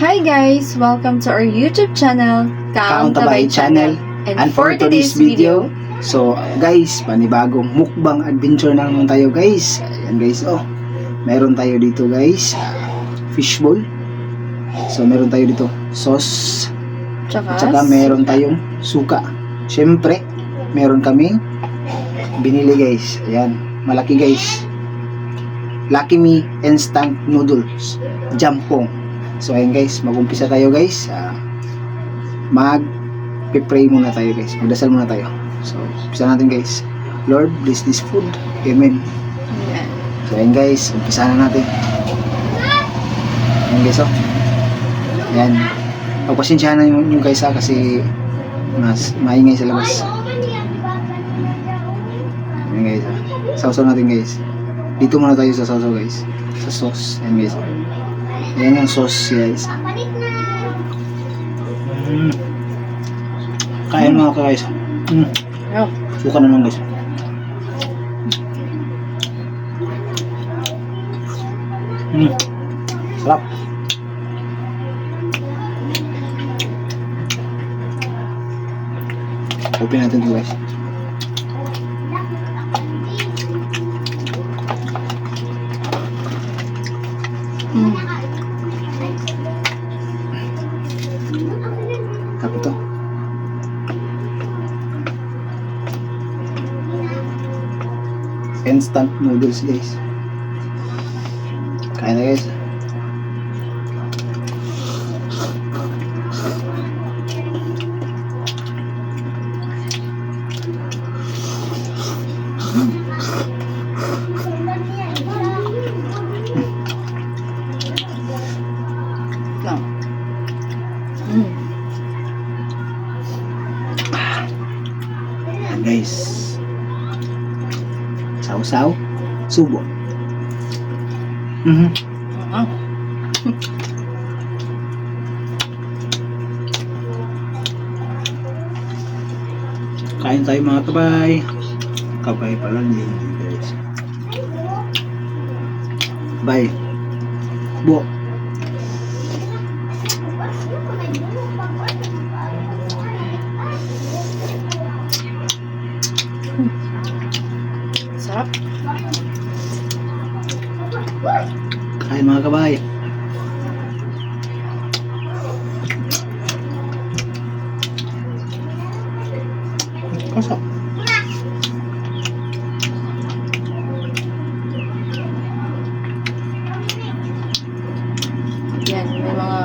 Hi guys! Welcome to our YouTube channel, Kauntabay Channel. And for today's video, so guys, panibagong mukbang adventure na naman tayo guys. Ayan guys, meron tayo dito guys, fishball. So meron tayo dito sauce, tsaka meron tayong suka. Syempre, meron kaming binili guys. Ayan, malaki guys. Lucky Me Instant Noodles Jampong. So ayan guys, mag-umpisa tayo guys. Mag-pray muna tayo guys. Magdasal muna tayo. So, umpisa natin guys. Lord, bless this food. Amen. Amen. So ayan guys, umpisa na natin. Ayan guys, ayan. Pagpasensyahan na yung guys kasi mas maingay sa labas. Ayan guys, sausaw natin guys. Dito muna tayo sa sausaw guys. Sa sauce. Ayan guys. Ayan yung sauce guys. Kain mga guys. Suka naman guys. Sarap. Open natin ito guys. Tapos ito. Instant noodles guys. Kain na guys. Guys, sausaw, subo. Kain tayo mga kabay. Kabay pala hindi guys. Bye. Bo. sarap. Kain mga kabay. Kasap. Yan, may mga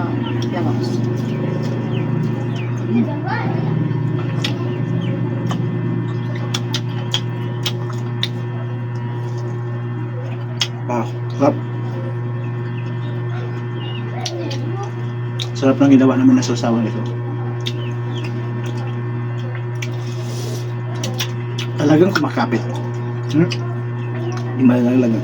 lamang. Sarap. Sarap ng ginawa namin na sausawan ito. Talagang kumakapit. Hindi malalagan.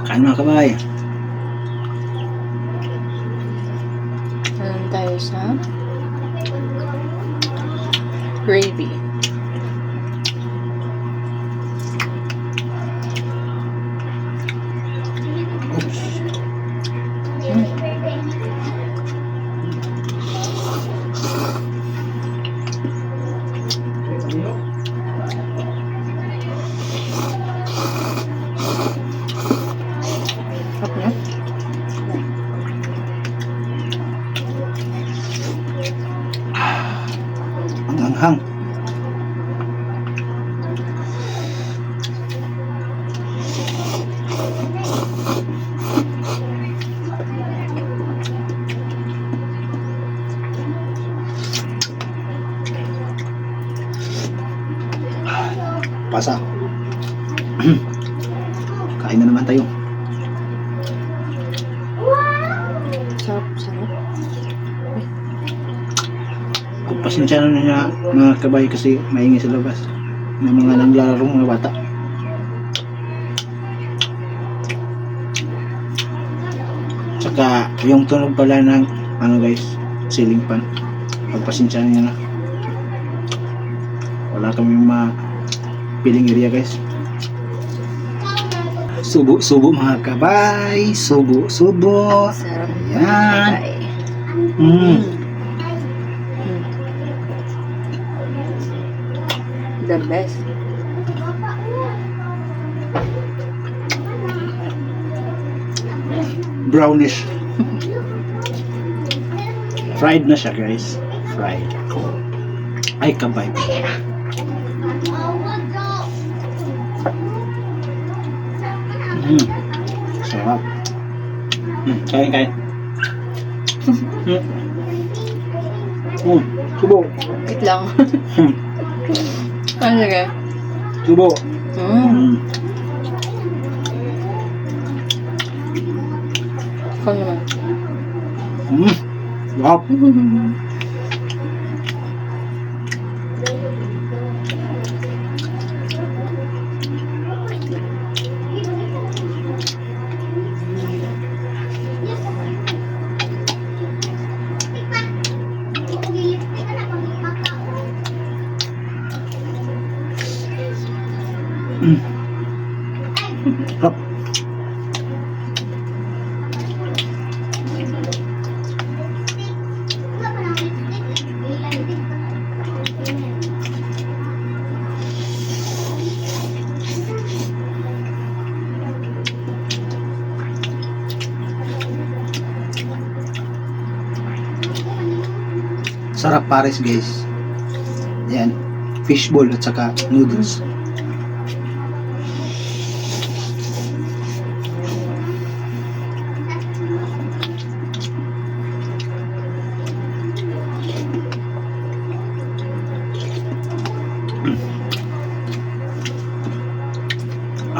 Kain mga kabay. Alam tayo sa gravy. Oops. Sarap na. Ang anghang. Pasa. Kain na naman tayo. Sarap. Pasensya na niya mga kabay kasi maingay sa labas. May mga naglalaro mga bata. Tsaka yung tunog pala ng guys, ceiling fan. Pagpasensya niya na. Wala kami piling area guys. Subo mga kabay. Subo. Sarap. Ayan. Bye. Mm. The best. Brownish. Fried na siya guys. Fried. Ay kabay. Sarap. Kain. Subo. Wait lang. Ano sige? Subo. Ikaw naman. Sarap. Sarap. Sarap pares guys. Yan. Fishball at saka noodles.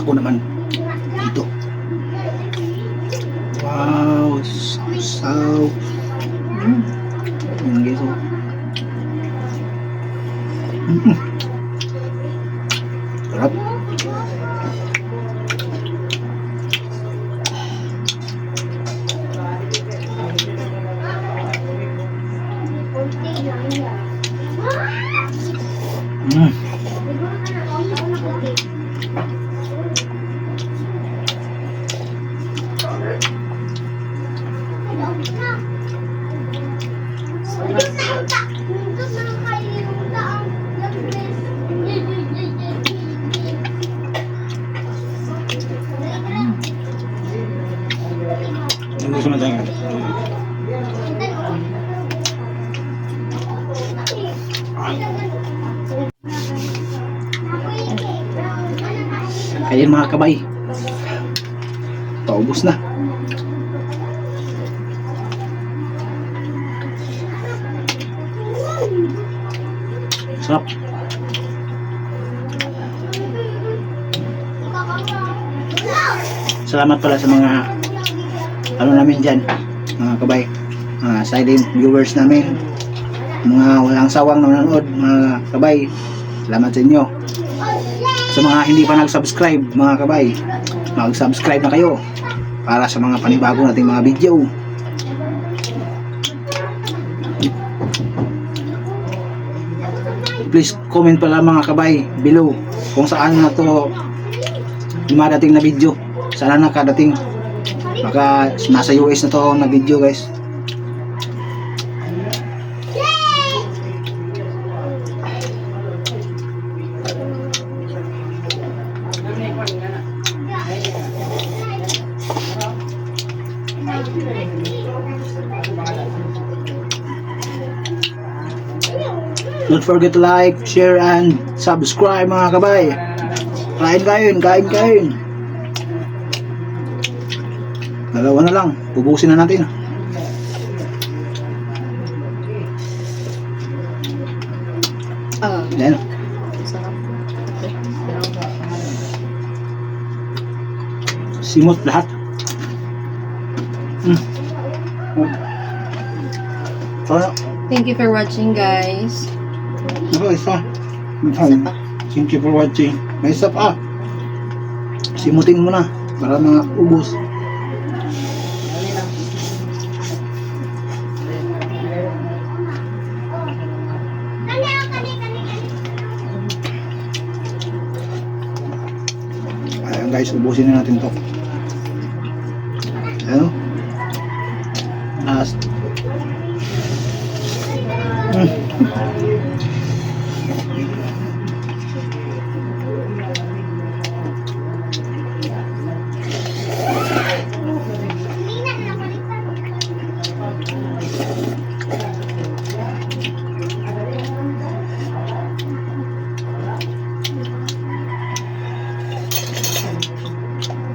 Ako naman dito. Wow, sausaw. Yan guys, oh. Sarap. Gusto mo tayo. Ayan mga kabay. Paubos na. Sarap. Salamat pala sa mga ano namin dyan, mga kabay, mga silent viewers namin, mga walang sawang nanonood, mga kabay. Salamat sa inyo. Sa mga hindi pa nag-subscribe, mga kabay, mag-subscribe na kayo para sa mga panibago nating mga video. Please comment pala mga kabay below kung saan na to dumadating na video, saan na nakadating. Baka nasa US na to na video guys. Don't forget to like, share, and subscribe mga kabay. Kain. Dalawa na lang, ubusin na natin. Yan. Sarap. Simot lahat. Thank you for watching guys. Isa. Isa pa. Thank you for watching. May isa pa. Simutin mo na para maubos. guys, ubusin na natin to. Ano? Last.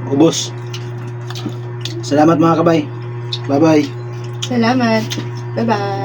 Ubos. Salamat mga kabay. Bye-bye. Salamat. Bye-bye.